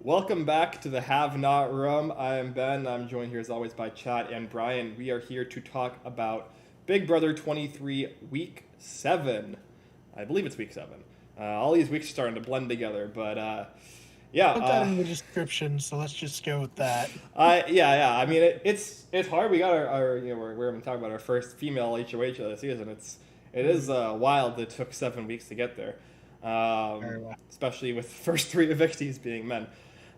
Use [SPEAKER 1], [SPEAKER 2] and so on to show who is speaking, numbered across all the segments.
[SPEAKER 1] Welcome back to the Have Not Room. I am Ben. I'm joined here as always by Chad and Brian. We are here to talk about Big Brother 23 Week 7. I believe it's Week 7. All these weeks are starting to blend together, but yeah.
[SPEAKER 2] Put that in the description, so let's just go with that.
[SPEAKER 1] Yeah. I mean, it's hard. We got our we're going to talk about our first female HOH of the season. It is wild that it took 7 weeks to get there,
[SPEAKER 2] Very well.
[SPEAKER 1] especially with the first three evictees being men.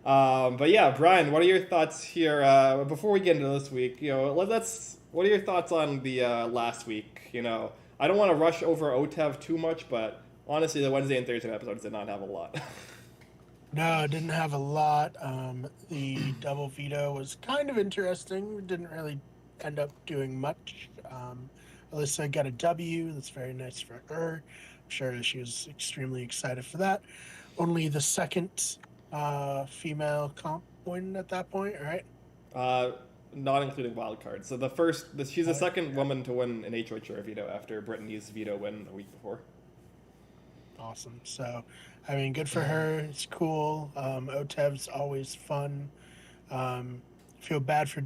[SPEAKER 1] But yeah, Brian, what are your thoughts here? Before we get into this week, let's. What are your thoughts on the last week? I don't want to rush over OTEV too much, but honestly, the Wednesday and Thursday episodes did not have a lot.
[SPEAKER 2] No, I didn't have a lot. The double veto was kind of interesting. Didn't really end up doing much. Alyssa got a W. That's very nice for her. I'm sure she was extremely excited for that. Only the second female comp win at that point, right?
[SPEAKER 1] uh, Not including wild cards. So she's the second woman to win an HOH or a veto after Brittany's veto win a week before.
[SPEAKER 2] Awesome. So, I mean, good for her. It's cool. OTEV's always fun. Feel bad for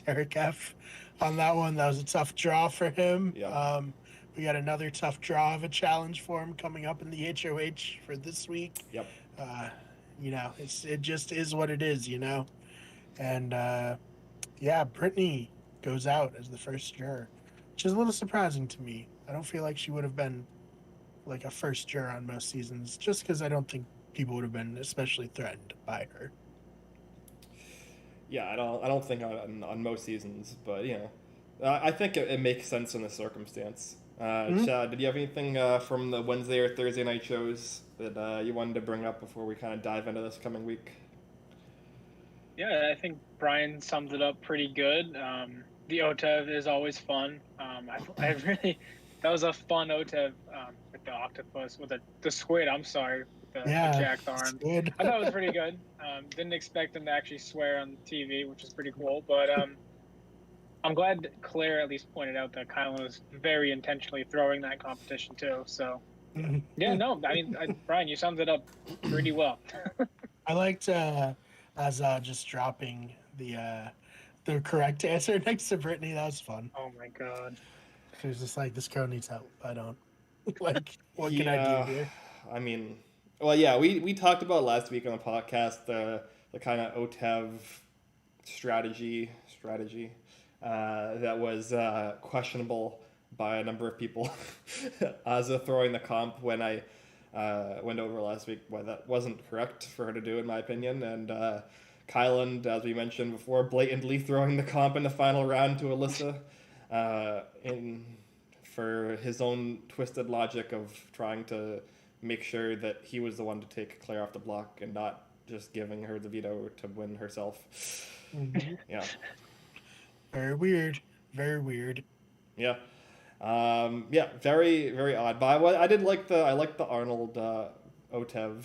[SPEAKER 2] Derek F on that one. That was a tough draw for him.
[SPEAKER 1] Yeah.
[SPEAKER 2] We got another tough draw of a challenge for him coming up in the HOH for this week.
[SPEAKER 1] Yep.
[SPEAKER 2] Uh, it just is what it is, And yeah, Brittany goes out as the first juror, which is a little surprising to me. I don't feel like she would have been like a first juror on most seasons, just because I don't think people would have been especially threatened by her.
[SPEAKER 1] Yeah, I don't think on most seasons, but I think it makes sense in this circumstance.
[SPEAKER 2] Mm-hmm.
[SPEAKER 1] Chad, did you have anything from the Wednesday or Thursday night shows that you wanted to bring up before we kind of dive into this coming week?
[SPEAKER 3] Yeah, I think Brian sums it up pretty good. The OTEV is always fun. I really that was a fun OTEV with the octopus with the squid. I'm sorry, with the jacked arm.
[SPEAKER 2] Good.
[SPEAKER 3] I thought it was pretty good. Didn't expect him to actually swear on TV, which is pretty cool. But I'm glad Claire at least pointed out that Kylan was very intentionally throwing that competition too. So yeah, no, I mean Brian, you summed it up pretty well.
[SPEAKER 2] I liked as just dropping the correct answer next to Brittany. That was fun.
[SPEAKER 3] Oh my god.
[SPEAKER 2] She was just like, "This girl needs help. I don't like. What can
[SPEAKER 1] Yeah,
[SPEAKER 2] I do here?"
[SPEAKER 1] I mean, well, yeah, we talked about last week on the podcast the kind of OTEV strategy that was questionable by a number of people as a throwing the comp when I went over last week why that wasn't correct for her to do in my opinion, and Kylan, as we mentioned before, blatantly throwing the comp in the final round to Alyssa in for his own twisted logic of trying to make sure that he was the one to take Claire off the block and not just giving her the veto to win herself.
[SPEAKER 2] Mm-hmm.
[SPEAKER 1] Yeah.
[SPEAKER 2] Very weird. Very weird.
[SPEAKER 1] Yeah. Yeah, very, very odd. But I liked the Arnold OTEV.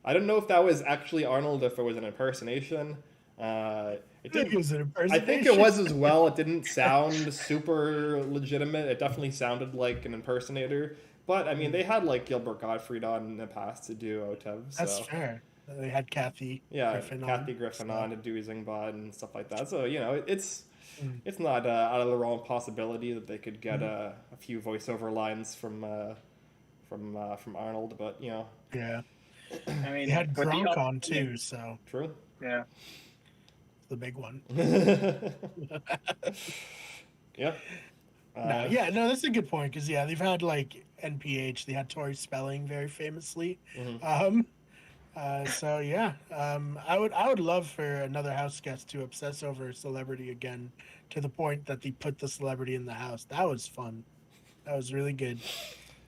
[SPEAKER 1] I don't know if that was actually Arnold, if it was an impersonation. It
[SPEAKER 2] I think
[SPEAKER 1] did.
[SPEAKER 2] it was an
[SPEAKER 1] I think it
[SPEAKER 2] impersonation.
[SPEAKER 1] was as well. It didn't sound super legitimate. It definitely sounded like an impersonator. But I mean, they had like Gilbert Gottfried on in the past to do OTEV.
[SPEAKER 2] That's
[SPEAKER 1] So
[SPEAKER 2] fair. They had Kathy Griffin
[SPEAKER 1] Kathy
[SPEAKER 2] on.
[SPEAKER 1] Griffin
[SPEAKER 2] So.
[SPEAKER 1] on to do Zingbot and stuff like that. So it's
[SPEAKER 2] Mm.
[SPEAKER 1] it's not out of the realm of possibility that they could get a few voiceover lines from Arnold. But
[SPEAKER 2] Yeah.
[SPEAKER 3] I mean,
[SPEAKER 2] They had
[SPEAKER 3] with the
[SPEAKER 2] Gronk
[SPEAKER 3] up-
[SPEAKER 2] on too, so
[SPEAKER 1] true.
[SPEAKER 3] Yeah.
[SPEAKER 2] the big one.
[SPEAKER 1] Yeah.
[SPEAKER 2] No, that's a good point because they've had like NPH. They had Tori Spelling very famously.
[SPEAKER 1] Mhm.
[SPEAKER 2] So yeah, I would love for another house guest to obsess over a celebrity again, to the point that they put the celebrity in the house. That was fun. That was really good, and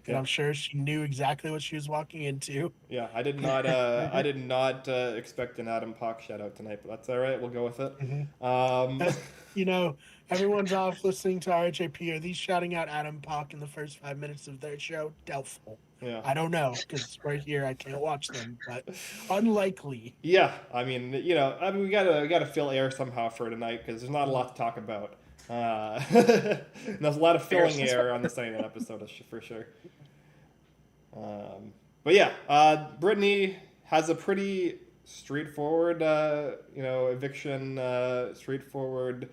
[SPEAKER 1] Yeah.
[SPEAKER 2] I'm sure she knew exactly what she was walking into.
[SPEAKER 1] Yeah, I did not. I did not expect an Adam Pock shout out tonight, but that's all right. We'll go with it.
[SPEAKER 2] Mhm.
[SPEAKER 1] Um,
[SPEAKER 2] You know, everyone's off listening to RHAP. Are these shouting out Adam Pock in the first 5 minutes of their show? Doubtful.
[SPEAKER 1] yeah,
[SPEAKER 2] I don't know because right here I can't watch them, but unlikely.
[SPEAKER 1] yeah. I mean, we gotta fill air somehow for tonight because there's not a lot to talk about. There's a lot of filling air on the Sunday night episode for sure. But yeah, Brittany has a pretty straightforward, eviction, straightforward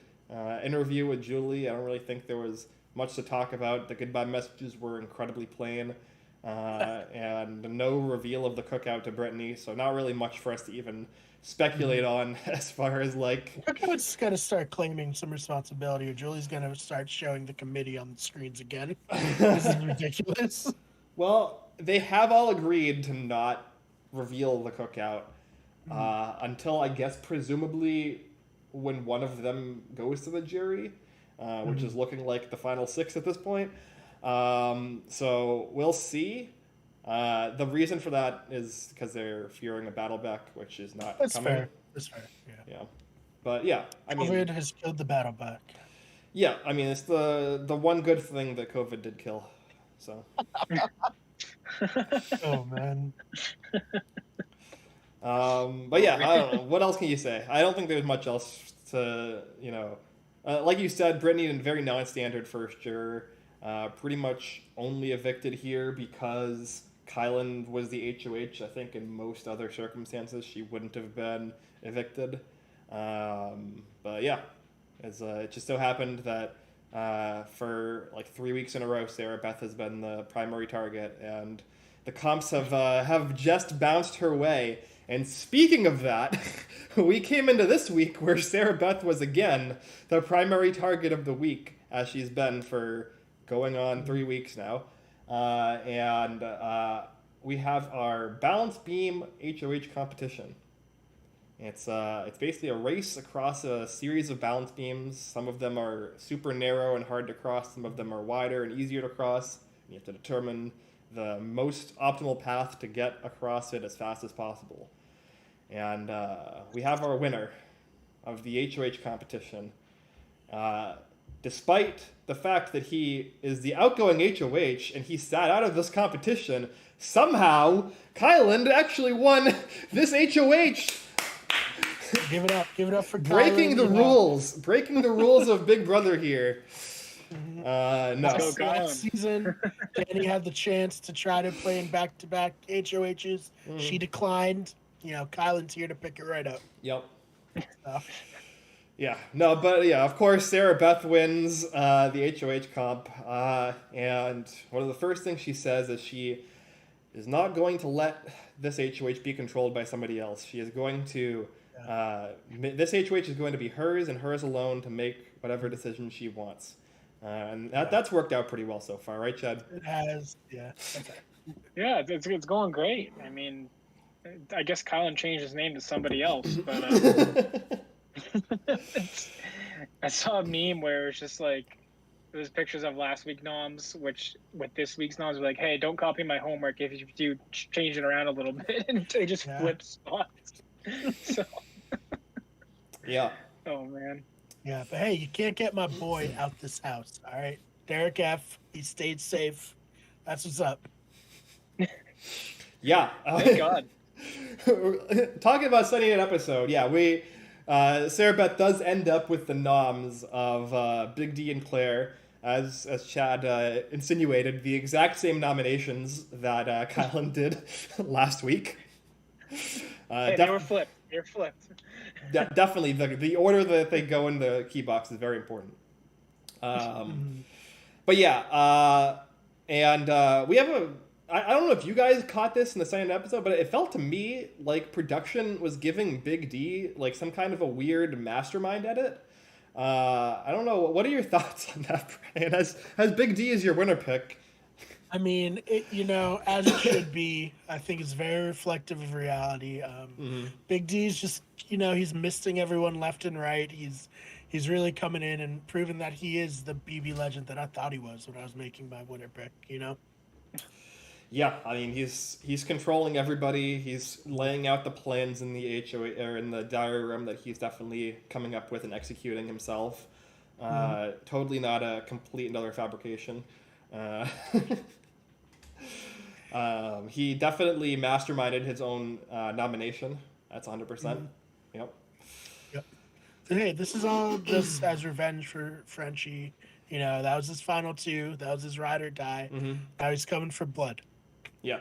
[SPEAKER 1] interview with Julie. I don't really think there was much to talk about. The goodbye messages were incredibly plain, and no reveal of the cookout to Brittany, so not really much for us to even speculate on as far as like.
[SPEAKER 2] Cookout's got to start claiming some responsibility, or Julie's going to start showing the committee on the screens again. This is ridiculous.
[SPEAKER 1] Well, they have all agreed to not reveal the cookout until, I guess, presumably when one of them goes to the jury, which is looking like the final 6 at this point. So we'll see. The reason for that is because they're fearing a battle back, which is not coming.
[SPEAKER 2] That's fair. Yeah.
[SPEAKER 1] But yeah,
[SPEAKER 2] COVID has killed the battle back.
[SPEAKER 1] Yeah, I mean, it's the one good thing that COVID did kill. So.
[SPEAKER 2] Oh man.
[SPEAKER 1] But yeah, I don't know. What else can you say? I don't think there's much else to, like you said, Brittany, very non-standard first juror, pretty much only evicted here because Kylan was the HOH. I think in most other circumstances she wouldn't have been evicted. But yeah, it just so happened that for like 3 weeks in a row, Sarah Beth has been the primary target, and the comps have just bounced her way. And speaking of that, we came into this week where Sarah Beth was again the primary target of the week, as she's been for going on 3 weeks now. And we have our balance beam HOH competition. It's basically a race across a series of balance beams. Some of them are super narrow and hard to cross. Some of them are wider and easier to cross. You have to determine the most optimal path to get across it as fast as possible. And we have our winner of the HOH competition. Despite the fact that he is the outgoing HOH and he sat out of this competition, somehow Kylan actually won this HOH.
[SPEAKER 2] Give it up for
[SPEAKER 1] breaking
[SPEAKER 2] Kylan,
[SPEAKER 1] breaking the rules of Big Brother here. No.
[SPEAKER 2] Last season, Danny had the chance to try to play in back-to-back HOHs. She declined. Kylan's here to pick it right up.
[SPEAKER 1] Yep.
[SPEAKER 2] So.
[SPEAKER 1] Yeah. No, but yeah, of course, Sarah Beth wins the HOH comp. And one of the first things she says is she is not going to let this HOH be controlled by somebody else. She is going to... this HOH is going to be hers and hers alone to make whatever decision she wants. And that's worked out pretty well so far, right, Chad?
[SPEAKER 2] It has, yeah.
[SPEAKER 3] Yeah, it's going great. I mean, I guess Kylan changed his name to somebody else, but I saw a meme where it's just like, it was pictures of last week noms, which with this week's noms were like, hey, don't copy my homework if you change it around a little bit, and they just flip spots. So.
[SPEAKER 1] Yeah.
[SPEAKER 3] Oh, man.
[SPEAKER 2] Yeah, but hey, you can't get my boy out this house, all right? Derek F., he stayed safe. That's what's up.
[SPEAKER 1] Yeah.
[SPEAKER 3] Thank God.
[SPEAKER 1] Talking about Sunday Night episode, yeah, we... Sarah Beth does end up with the noms of Big D and Claire, as Chad insinuated, the exact same nominations that Kylan did last week.
[SPEAKER 3] They were flipped. They're flipped.
[SPEAKER 1] Definitely, the order that they go in the key box is very important. But yeah, and we have I don't know if you guys caught this in the second episode, but it felt to me like production was giving Big D like some kind of a weird mastermind edit. I don't know. What are your thoughts on that, Brian? As Big D is your winner pick.
[SPEAKER 2] I mean, as it should be. I think it's very reflective of reality. Big D's just, he's misting everyone left and right. He's really coming in and proving that he is the BB legend that I thought he was when I was making my winner pick.
[SPEAKER 1] Yeah, I mean he's controlling everybody. He's laying out the plans in the HOA or in the diary room that he's definitely coming up with and executing himself. Totally not a complete and utter fabrication. He definitely masterminded his own nomination. That's 100%. Yep.
[SPEAKER 2] Hey, this is all just as revenge for Frenchie. That was his final 2. That was his ride or die. Now he's coming for blood.
[SPEAKER 1] Yeah.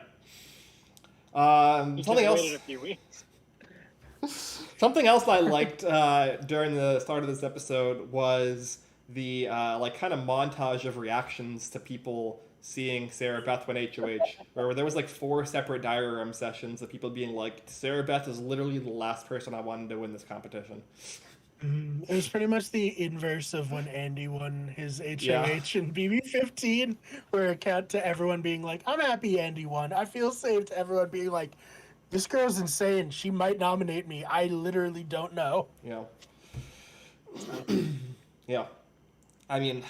[SPEAKER 3] You
[SPEAKER 1] Something
[SPEAKER 3] just
[SPEAKER 1] else.
[SPEAKER 3] waited a few weeks.
[SPEAKER 1] Something else I liked during the start of this episode was the kind of montage of reactions to people seeing Sarah Beth win HOH, where there was like 4 separate diary room sessions of people being like, Sarah Beth is literally the last person I wanted to win this competition.
[SPEAKER 2] It was pretty much the inverse of when Andy won his HOH
[SPEAKER 1] Yeah.
[SPEAKER 2] in BB15, where it cut to everyone being like, I'm happy Andy won. I feel safe, to everyone being like, this girl's insane. She might nominate me. I literally don't know.
[SPEAKER 1] Yeah. Yeah. I mean,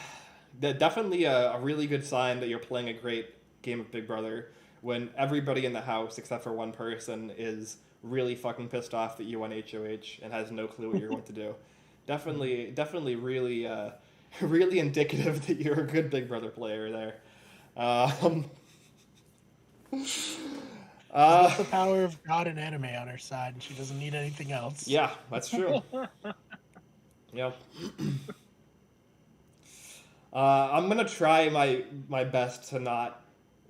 [SPEAKER 1] definitely a really good sign that you're playing a great game of Big Brother when everybody in the house, except for one person, is really fucking pissed off that you won HOH and has no clue what you're going to do. Definitely really, really indicative that you're a good Big Brother player there.
[SPEAKER 2] She's got the power of God and anime on her side, and she doesn't need anything else.
[SPEAKER 1] Yeah, that's true. Yeah. I'm gonna try my best to not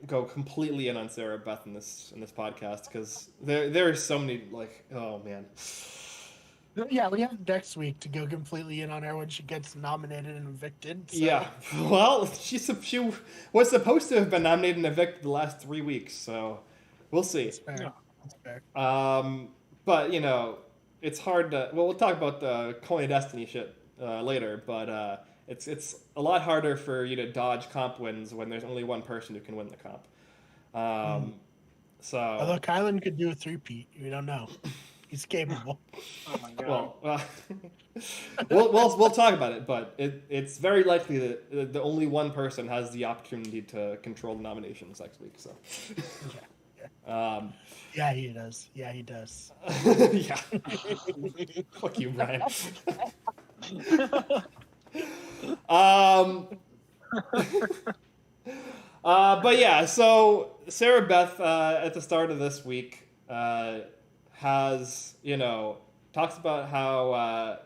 [SPEAKER 1] go completely in on Sarah Beth in this podcast because there are so many oh man.
[SPEAKER 2] Yeah, we have next week to go completely in on her when she gets nominated and evicted. So.
[SPEAKER 1] Yeah, well, she was supposed to have been nominated and evicted the last 3 weeks, so we'll see.
[SPEAKER 2] That's fair. That's fair.
[SPEAKER 1] But it's hard to. Well, we'll talk about the Coin of Destiny shit later, but it's a lot harder for you to dodge comp wins when there's only one person who can win the comp. So.
[SPEAKER 2] Although Kylan could do a 3-peat, we don't know. He's capable.
[SPEAKER 3] Oh my god.
[SPEAKER 1] Well, we'll talk about it, but it's very likely that the only one person has the opportunity to control the nominations next week. So.
[SPEAKER 2] Yeah, he does. Yeah, he does.
[SPEAKER 1] Yeah. Fuck you, Brian. But yeah, so Sarah Beth at the start of this week has talks about how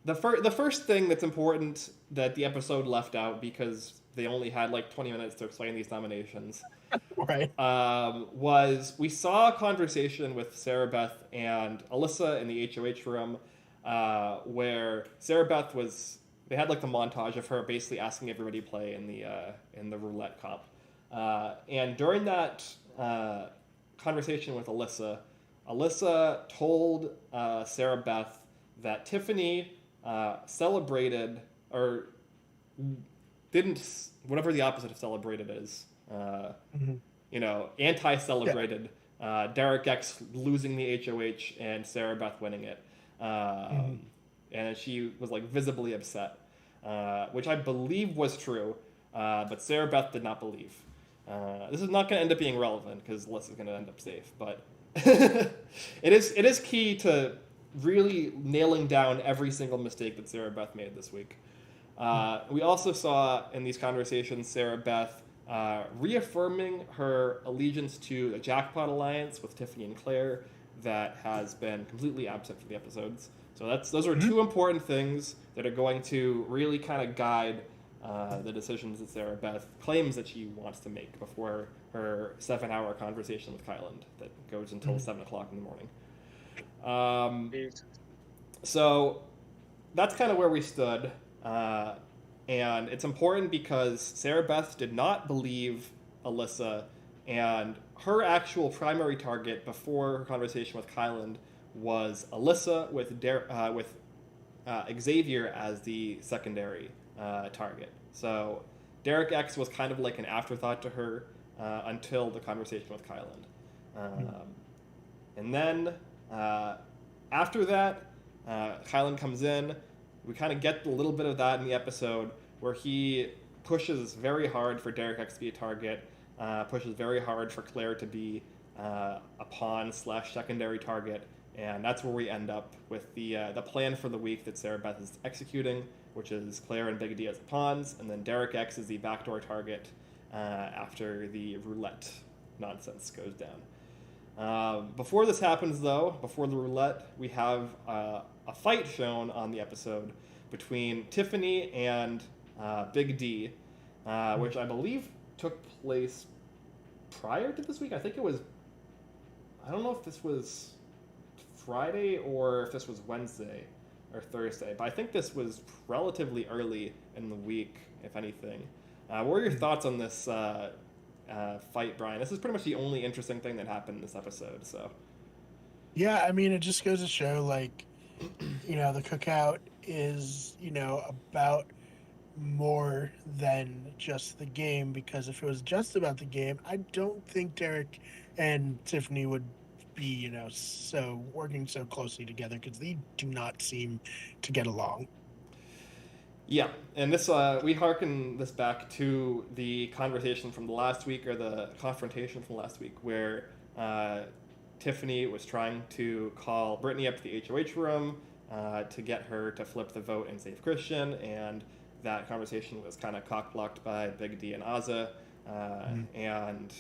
[SPEAKER 1] the first thing that's important that the episode left out because they only had like 20 minutes to explain these nominations.
[SPEAKER 2] Right.
[SPEAKER 1] Was we saw a conversation with Sarah Beth and Alyssa in the HOH room where Sarah Beth they had like the montage of her basically asking everybody to play in the roulette comp. And during that conversation with Alyssa told Sarah Beth that Tiffany celebrated or didn't, whatever the opposite of celebrated is, anti-celebrated Derek X losing the HOH and Sarah Beth winning it. And she was like visibly upset, which I believe was true, but Sarah Beth did not believe. This is not going to end up being relevant because Alyssa's going to end up safe, but it is key to really nailing down every single mistake that Sarah Beth made this week. We also saw in these conversations Sarah Beth reaffirming her allegiance to the Jackpot Alliance with Tiffany and Claire that has been completely absent for the episodes. So those are two important things that are going to really kind of guide the decisions that Sarah Beth claims that she wants to make before her 7-hour conversation with Kyland that goes until 7 o'clock in the morning. So that's kind of where we stood. And it's important because Sarah Beth did not believe Alyssa, and her actual primary target before her conversation with Kyland was Alyssa with Xavier as the secondary target. So Derek X was kind of like an afterthought to her until the conversation with Kyland. And then after that, Kyland comes in. We kind of get a little bit of that in the episode where he pushes very hard for Derek X to be a target, pushes very hard for Claire to be a pawn/secondary target, and that's where we end up with the plan for the week that Sarah Beth is executing, which is Claire and Big D as the pawns, and then Derek X is the backdoor target after the roulette nonsense goes down. Before this happens, though, before the roulette, we have a fight shown on the episode between Tiffany and Big D, which I believe took place prior to this week. I think it was I don't know if this was Friday or if this was Wednesday or Thursday, but I think this was relatively early in the week, if anything. What were your thoughts on this fight, Brian? This is pretty much the only interesting thing that happened in this episode. So
[SPEAKER 2] Yeah, I mean, it just goes to show, like, the cookout is, about more than just the game, because if it was just about the game, I don't think Derek and Tiffany would be, so working so closely together, because they do not seem to get along.
[SPEAKER 1] yeah, and this we harken this back to the conversation from the last week, or the confrontation from last week, where Tiffany was trying to call Brittany up to the HOH room to get her to flip the vote and save Christian, and that conversation was kind of cock-blocked by Big D and Azza, and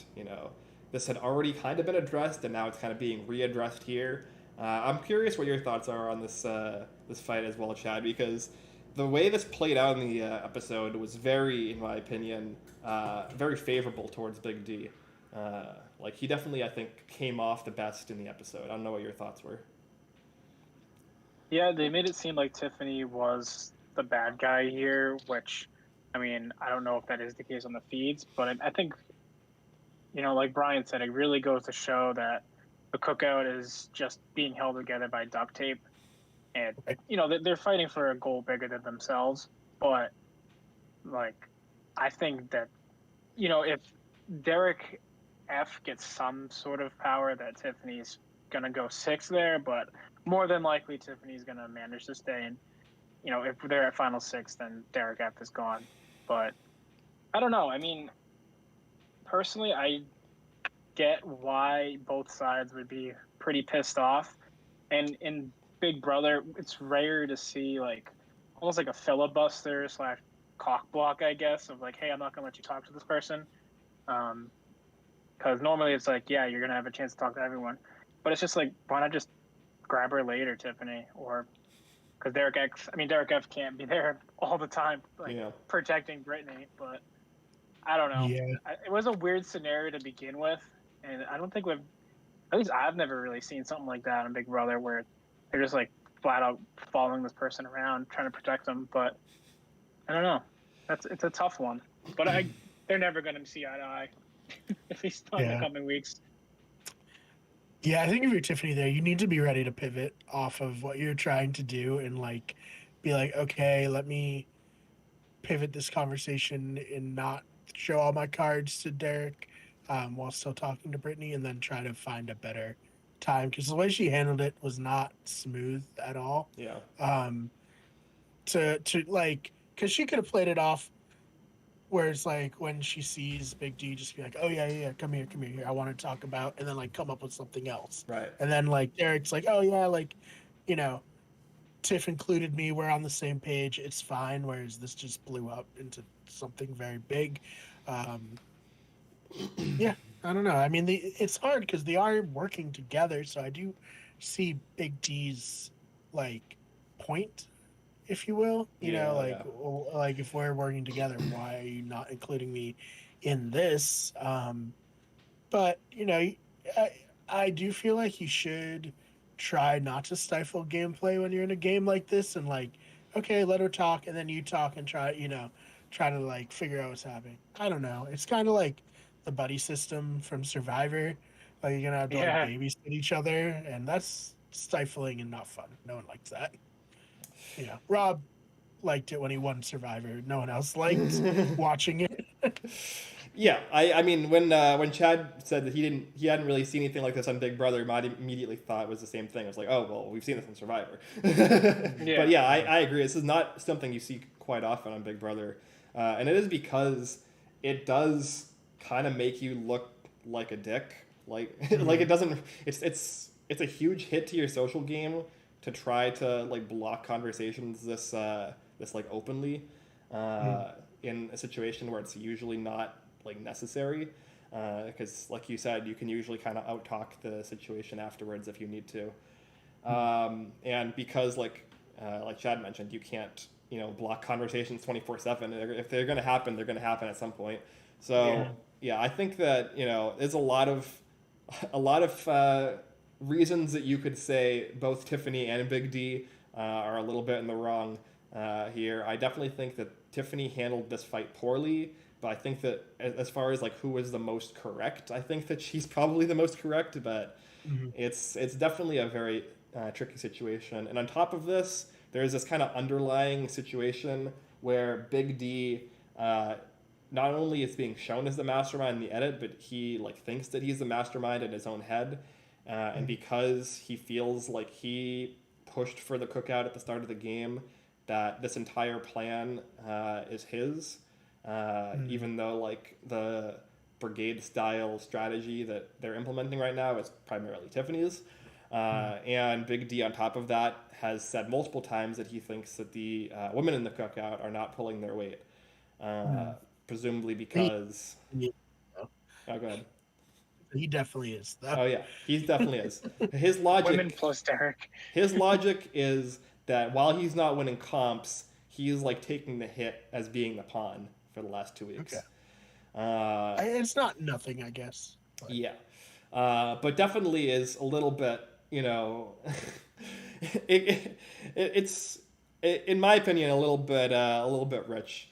[SPEAKER 1] this had already kind of been addressed, and now it's kind of being readdressed here. I'm curious what your thoughts are on this fight as well, Chad, because the way this played out in the episode was very, in my opinion, very favorable towards Big D. Like, he definitely, I think, came off the best in the episode. I don't know what your thoughts were.
[SPEAKER 3] Yeah, they made it seem like Tiffany was the bad guy here, which, I mean, I don't know if that is the case on the feeds, but I think, like Brian said, it really goes to show that the cookout is just being held together by duct tape. And, they're fighting for a goal bigger than themselves. But, like, I think that, if Derek F gets some sort of power, that Tiffany's going to go 6 there, but more than likely Tiffany's going to manage to stay. And, if they're at final 6, then Derek F is gone. But I don't know. I mean, personally, I get why both sides would be pretty pissed off. And in Big Brother, it's rare to see, like, almost like a filibuster / cock block, I guess, of like, hey, I'm not going to let you talk to this person. Because normally it's like, yeah, you're going to have a chance to talk to everyone. But it's just like, why not just grab her later, Tiffany? Or because Derek F can't be there all the time, protecting Brittany. But I don't know.
[SPEAKER 2] Yeah.
[SPEAKER 3] It was a weird scenario to begin with. And I don't think at least I've never really seen something like that on Big Brother, where they're just like flat out following this person around, trying to protect them. But I don't know. It's a tough one. But they're never going to see eye to eye, at least not in the coming weeks.
[SPEAKER 2] Yeah, I think if you're Tiffany there, you need to be ready to pivot off of what you're trying to do and, like, be like, okay, let me pivot this conversation and not show all my cards to Derek while still talking to Brittany, and then try to find a better time, because the way she handled it was not smooth at all.
[SPEAKER 1] Yeah.
[SPEAKER 2] To like, because she could have played it off where it's like, when she sees Big D, just be like, oh yeah, come here, I want to talk about, and then like come up with something else.
[SPEAKER 1] Right.
[SPEAKER 2] And then like Derek's like, oh yeah, like, Tiff included me, we're on the same page, it's fine. Whereas this just blew up into something very big. Yeah, I don't know. I mean, it's hard because they are working together, so I do see Big D's, like, point, if you will. Like, if we're working together, why are you not including me in this? But I do feel like you should try not to stifle gameplay when you're in a game like this, and like, okay, let her talk, and then you talk and try to like figure out what's happening. I don't know. It's kind of like the buddy system from Survivor. Like, you're gonna have to like babysit each other, and that's stifling and not fun. No one likes that. Rob liked it when he won Survivor. No one else liked watching it.
[SPEAKER 1] Yeah, I mean, when Chad said that he hadn't really seen anything like this on Big Brother, I immediately thought it was the same thing. I was like, oh well, we've seen this on Survivor. But yeah, I agree. This is not something you see quite often on Big Brother, and it is because it does kind of make you look like a dick. Like like it doesn't. It's a huge hit to your social game to try to like block conversations this like openly in a situation where it's usually not like necessary, because like you said, you can usually kind of out-talk the situation afterwards if you need to, and because like Chad mentioned, you can't block conversations 24/7. If they're going to happen, they're going to happen at some point. So yeah, I think that there's a lot of a lot of reasons that you could say both Tiffany and Big D are a little bit in the wrong here. I definitely think that Tiffany handled this fight poorly, but I think that as far as like who was the most correct, I think that she's probably the most correct. But it's definitely a very tricky situation. And on top of this, there's this kind of underlying situation where Big D not only is being shown as the mastermind in the edit, but he like thinks that he's the mastermind in his own head, and because he feels like he pushed for the cookout at the start of the game, that this entire plan is his, even though like the brigade style strategy that they're implementing right now is primarily Tiffany's. And Big D on top of that has said multiple times that he thinks that the women in the cookout are not pulling their weight. Presumably because... Oh, go ahead.
[SPEAKER 2] He definitely is, though.
[SPEAKER 1] Oh, yeah. He definitely is. His logic...
[SPEAKER 3] Women plus Derek.
[SPEAKER 1] His logic is that while he's not winning comps, he's, like, taking the hit as being the pawn for the last 2 weeks.
[SPEAKER 2] Okay. It's not nothing, I guess. But.
[SPEAKER 1] Yeah. But definitely is a little bit, you know... it's, in my opinion, a little bit rich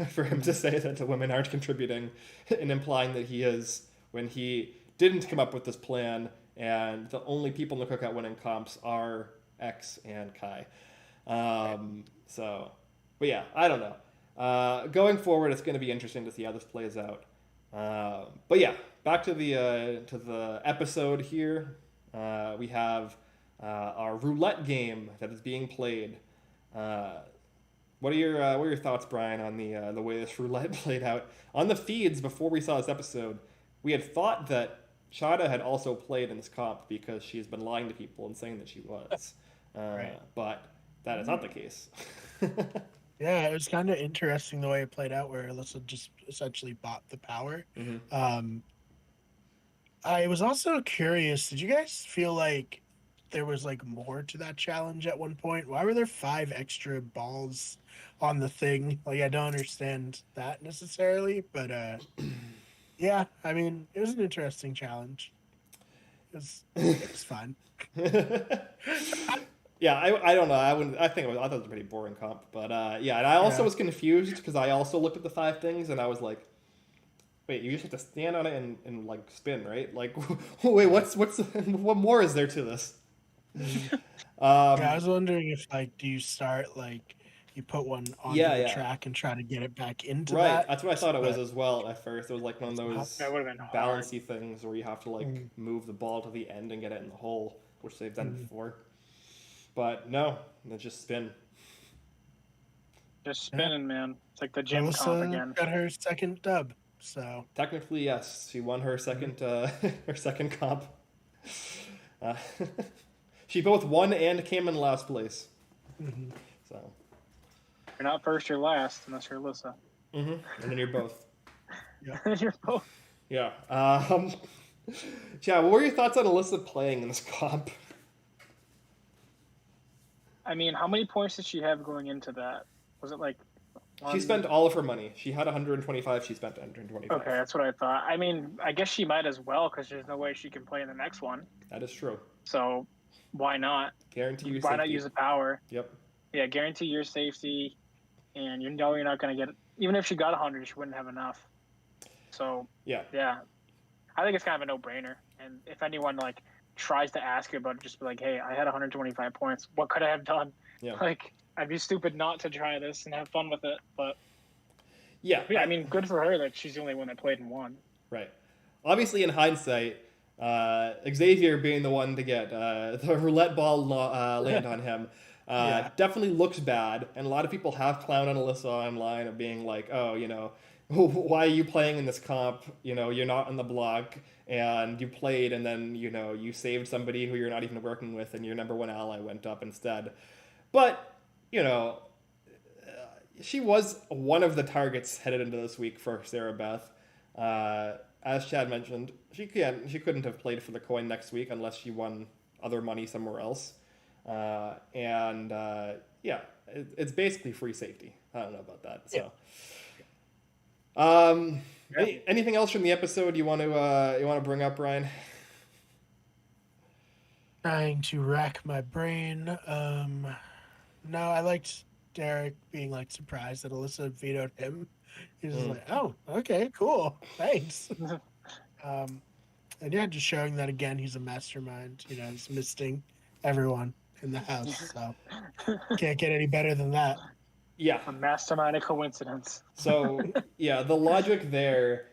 [SPEAKER 1] for him to say that the women aren't contributing and implying that he is when he didn't come up with this plan and the only people in the cookout winning comps are X and Kai. So, but yeah, I don't know. Going forward, it's going to be interesting to see how this plays out. But yeah, back to the episode here. We have our roulette game that is being played. What are your thoughts, Brian, on the way this roulette played out? On the feeds before we saw this episode, we had thought that Chada had also played in this comp because she's been lying to people and saying that she was.
[SPEAKER 2] Right.
[SPEAKER 1] But that is not the case.
[SPEAKER 2] Yeah, it was kind of interesting the way it played out where Alyssa just essentially bought the power. I was also curious, did you guys feel like there was like more to that challenge at one point? Why were there 5 extra balls on the thing? Like, I don't understand that necessarily, but yeah, I mean, it was an interesting challenge. It was fun.
[SPEAKER 1] Yeah, I don't know. I thought it was a pretty boring comp, but yeah, and I also was confused because I also looked at the 5 things and I was like, wait, you just have to stand on it and like spin, right? Like, wait, what more is there to this?
[SPEAKER 2] Yeah, I was wondering if like, do you start like you put one on the track and try to get it back into
[SPEAKER 1] right?
[SPEAKER 2] that?
[SPEAKER 1] That's what I thought it was as well at first. It was like one of those
[SPEAKER 3] That would have been
[SPEAKER 1] balancy things where you have to like move the ball to the end and get it in the hole, which they've done before. But no, it's just spin.
[SPEAKER 3] Just spinning, man. It's like the gym comp again.
[SPEAKER 2] Got her second dub, so
[SPEAKER 1] technically yes, she won her second her second comp. She both won and came in last place. So
[SPEAKER 3] you're not first, you're last, unless you're Alyssa.
[SPEAKER 1] And then you're both.
[SPEAKER 2] Yeah,
[SPEAKER 3] you're both.
[SPEAKER 1] Yeah. Yeah. What were your thoughts on Alyssa playing in this comp?
[SPEAKER 3] I mean, how many points did she have going into that? Was it like...
[SPEAKER 1] She spent all of her money. She had 125. She spent 125.
[SPEAKER 3] Okay, that's what I thought. I mean, I guess she might as well because there's no way she can play in the next one.
[SPEAKER 1] That is true.
[SPEAKER 3] So why not?
[SPEAKER 1] Guarantee your
[SPEAKER 3] Why
[SPEAKER 1] safety.
[SPEAKER 3] not use the power?
[SPEAKER 1] Yep.
[SPEAKER 3] Yeah, guarantee your safety, and you know you're not going to get... Even if she got 100, she wouldn't have enough. So, yeah. I think it's kind of a no-brainer. And if anyone, like, tries to ask you about it, just be like, hey, I had 125 points. What could I have done?
[SPEAKER 1] Yeah.
[SPEAKER 3] Like, I'd be stupid not to try this and have fun with it. But
[SPEAKER 1] yeah,
[SPEAKER 3] I mean, good for her that she's the only one that played and won.
[SPEAKER 1] Right. Obviously, in hindsight, Xavier being the one to get the roulette ball land on him definitely looks bad. And a lot of people have clowned on Alyssa online of being like, oh, you know, why are you playing in this comp? You know, you're not on the block and you played and then, you know, you saved somebody who you're not even working with and your number one ally went up instead. But, you know, she was one of the targets headed into this week for Sarah Beth. As Chad mentioned, she couldn't have played for the coin next week unless she won other money somewhere else. It's basically free safety. I don't know about that. So, anything else from the episode you want to bring up, Ryan?
[SPEAKER 2] Trying to rack my brain. No, I liked Derek being like surprised that Alyssa vetoed him. He was just
[SPEAKER 1] Mm.
[SPEAKER 2] like, "Oh, okay, cool, thanks." Um, and yeah, just showing that again, he's a mastermind. He's misting everyone in the house, so can't get any better than that.
[SPEAKER 1] Yeah.
[SPEAKER 3] A mastermind of coincidence.
[SPEAKER 1] So yeah, the logic there,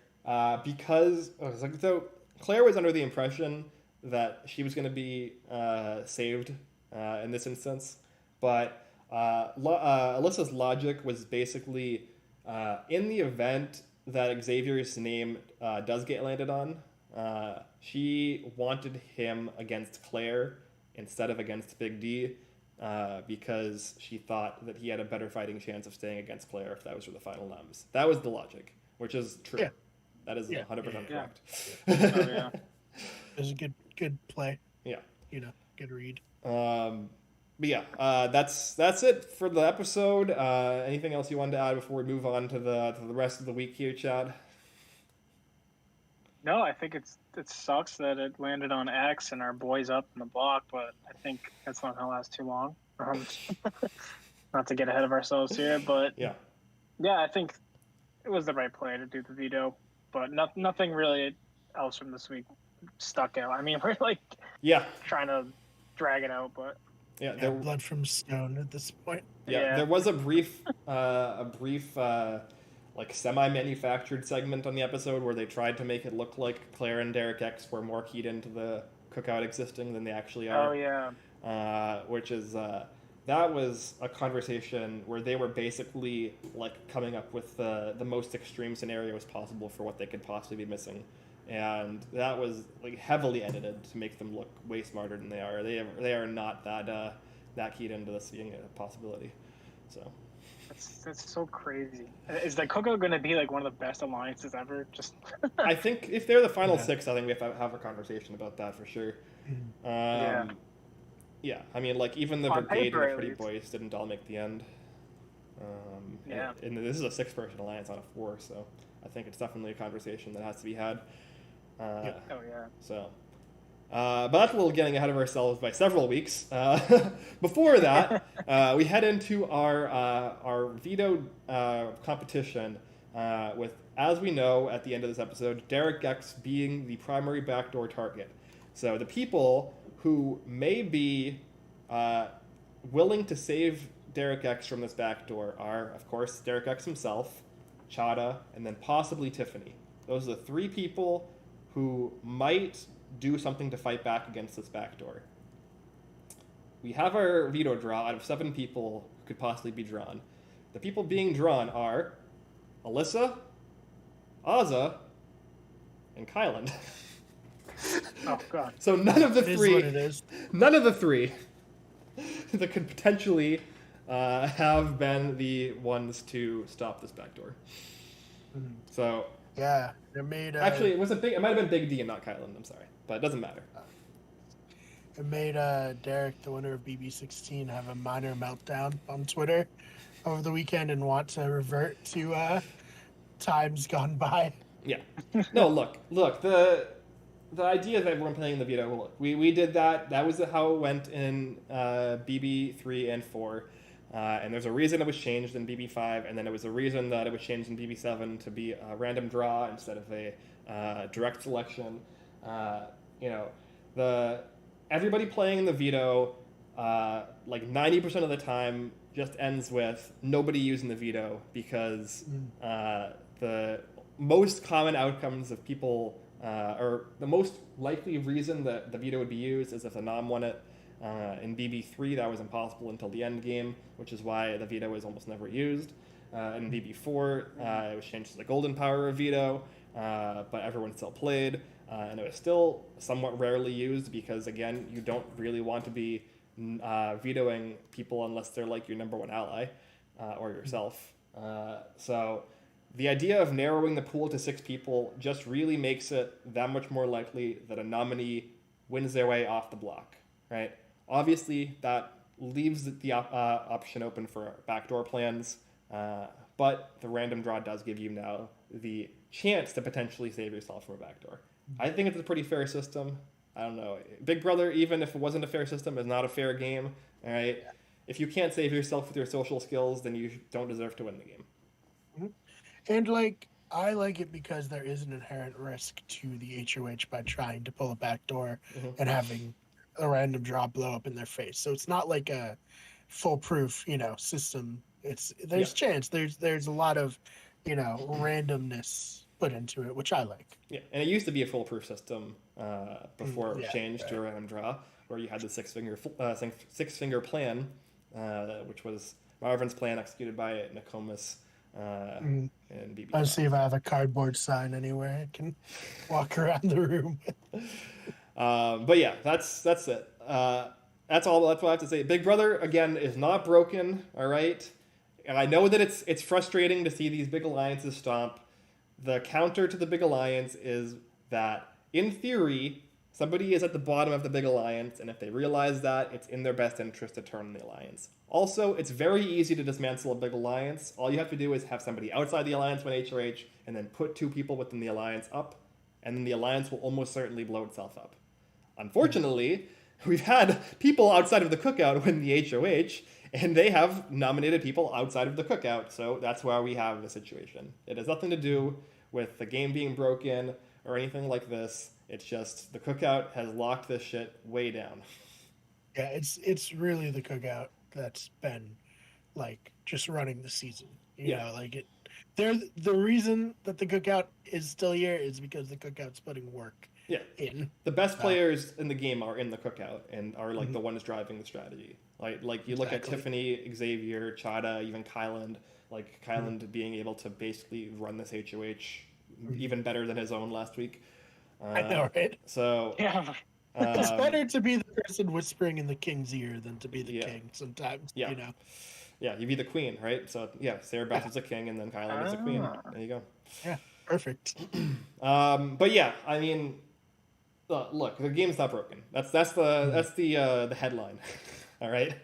[SPEAKER 1] because so Claire was under the impression that she was going to be saved in this instance, but Alyssa's logic was basically in the event that Xavier's name does get landed on, she wanted him against Claire instead of against Big D, because she thought that he had a better fighting chance of staying against Claire if that was for the final noms. That was the logic, which is true.
[SPEAKER 2] Yeah.
[SPEAKER 1] That is
[SPEAKER 2] Yeah.
[SPEAKER 1] 100%
[SPEAKER 3] Yeah.
[SPEAKER 1] correct.
[SPEAKER 3] Oh yeah.
[SPEAKER 2] It was a good play.
[SPEAKER 1] Yeah.
[SPEAKER 2] Good read.
[SPEAKER 1] But yeah, that's it for the episode. Anything else you wanted to add before we move on to the rest of the week here, Chad?
[SPEAKER 3] No, I think it sucks that it landed on X and our boys up in the block, but I think that's not gonna last too long. Not to get ahead of ourselves here, but
[SPEAKER 1] Yeah.
[SPEAKER 3] I think it was the right play to do the veto, but nothing really else from this week stuck out. I mean, we're like
[SPEAKER 1] Yeah.
[SPEAKER 3] trying to drag it out, but
[SPEAKER 1] Yeah.
[SPEAKER 2] Yeah, blood from stone at this point.
[SPEAKER 1] Yeah, there was a brief, like semi-manufactured segment on the episode where they tried to make it look like Claire and Derek X were more keyed into the Cookout existing than they actually are.
[SPEAKER 3] oh yeah,
[SPEAKER 1] Which is that was a conversation where they were basically like coming up with the most extreme scenarios possible for what they could possibly be missing, and that was like heavily edited to make them look way smarter than they are. They are not that keyed into this being a possibility. So
[SPEAKER 3] that's so crazy. Is the Cookout going to be like one of the best alliances ever? Just
[SPEAKER 1] I think if they're the final
[SPEAKER 2] Yeah.
[SPEAKER 1] six, I think we have to have a conversation about that for sure.
[SPEAKER 3] Yeah.
[SPEAKER 1] Yeah, I mean, like even the
[SPEAKER 3] On
[SPEAKER 1] Brigade
[SPEAKER 3] paper,
[SPEAKER 1] and the
[SPEAKER 3] at
[SPEAKER 1] Pretty
[SPEAKER 3] least.
[SPEAKER 1] Boys didn't all make the end.
[SPEAKER 3] Yeah.
[SPEAKER 1] And this is a 6-person alliance on a 4, so I think it's definitely a conversation that has to be had.
[SPEAKER 3] oh yeah.
[SPEAKER 1] So, but that's a little getting ahead of ourselves by several weeks. Before that, we head into our veto competition with, as we know at the end of this episode, Derek X being the primary backdoor target. So the people who may be willing to save Derek X from this backdoor are, of course, Derek X himself, Chada, and then possibly Tiffany. Those are the 3 people who might do something to fight back against this backdoor. We have our veto draw out of 7 people who could possibly be drawn. The people being drawn are Alyssa, Azza, and Kylan.
[SPEAKER 3] Oh god.
[SPEAKER 1] So none of the
[SPEAKER 2] It is
[SPEAKER 1] 3,
[SPEAKER 2] what it is.
[SPEAKER 1] none of the 3 that could potentially have been the ones to stop this backdoor.
[SPEAKER 2] Mhm.
[SPEAKER 1] So
[SPEAKER 2] Yeah, it made
[SPEAKER 1] actually, it might have been Big D and not Kylan. I'm sorry, but it doesn't matter.
[SPEAKER 2] it made Derek, the winner of BB16, have a minor meltdown on Twitter over the weekend and want to revert to times gone by.
[SPEAKER 1] Yeah. No, look. The idea of everyone playing the veto. Look, we did that. That was how it went in BB3 and 4. And there's a reason it was changed in BB5, and then there was a reason that it was changed in BB7 to be a random draw instead of a direct selection. Everybody playing in the veto, like 90% of the time, just ends with nobody using the veto because the most common outcomes of people, or the most likely reason that the veto would be used is if the nom won it. In BB3, that was impossible until the end game, which is why the veto was almost never used. In BB4, it was changed to the golden power of veto, but everyone still played, and it was still somewhat rarely used because, again, you don't really want to be vetoing people unless they're like your number 1 ally or yourself. So the idea of narrowing the pool to 6 people just really makes it that much more likely that a nominee wins their way off the block, right? Obviously, that leaves the option open for backdoor plans, but the random draw does give you now the chance to potentially save yourself from a backdoor. I think it's a pretty fair system. I don't know. Big Brother, even if it wasn't a fair system, is not a fair game. All right.
[SPEAKER 2] Yeah.
[SPEAKER 1] If you can't save yourself with your social skills, then you don't deserve to win the game.
[SPEAKER 2] Mhm. And like I like it because there is an inherent risk to the HOH by trying to pull a backdoor
[SPEAKER 1] Mm-hmm.
[SPEAKER 2] and having a random draw blow up in their face. So it's not like a foolproof, system. There's chance. There's a lot of, randomness put into it, which I like.
[SPEAKER 1] Yeah, and it used to be a foolproof system before it was
[SPEAKER 2] Yeah,
[SPEAKER 1] changed to a random draw, where you had the six finger plan, which was Marvin's plan executed by Nokomis
[SPEAKER 2] Mhm.
[SPEAKER 1] and BB.
[SPEAKER 2] Let's see if I have a cardboard sign anywhere I can walk around the room.
[SPEAKER 1] But yeah, that's it. That's all. That's what I have to say. Big Brother again is not broken. All right, and I know that it's frustrating to see these big alliances stomp. The counter to the big alliance is that, in theory, somebody is at the bottom of the big alliance, and if they realize that, it's in their best interest to turn on the alliance. Also, it's very easy to dismantle a big alliance. All you have to do is have somebody outside the alliance win HOH, and then put 2 people within the alliance up, and then the alliance will almost certainly blow itself up. Unfortunately, we've had people outside of the Cookout win the HOH, and they have nominated people outside of the Cookout, so that's why we have the situation. It has nothing to do with the game being broken or anything like this. It's just the Cookout has locked this shit way down.
[SPEAKER 2] Yeah, it's really the Cookout that's been like just running the season. They're the reason that the Cookout is still here is because the Cookout's putting work in.
[SPEAKER 1] The best players in the game are in the Cookout and are like the ones driving the strategy. Like you look at Tiffany, Xavier, Chada, even Kyland. Like Kyland being able to basically run this HOH even better than his own last week.
[SPEAKER 2] I know, right?
[SPEAKER 1] So
[SPEAKER 3] Yeah.
[SPEAKER 2] It's better to be the person whispering in the king's ear than to be the king sometimes.
[SPEAKER 1] Yeah. Yeah, you be the queen, right? So yeah, Sarah Beth is a king, and then Kylan is a queen. There you go.
[SPEAKER 2] Yeah, perfect.
[SPEAKER 1] But yeah, I mean, look, the game's not broken. That's the headline. All right.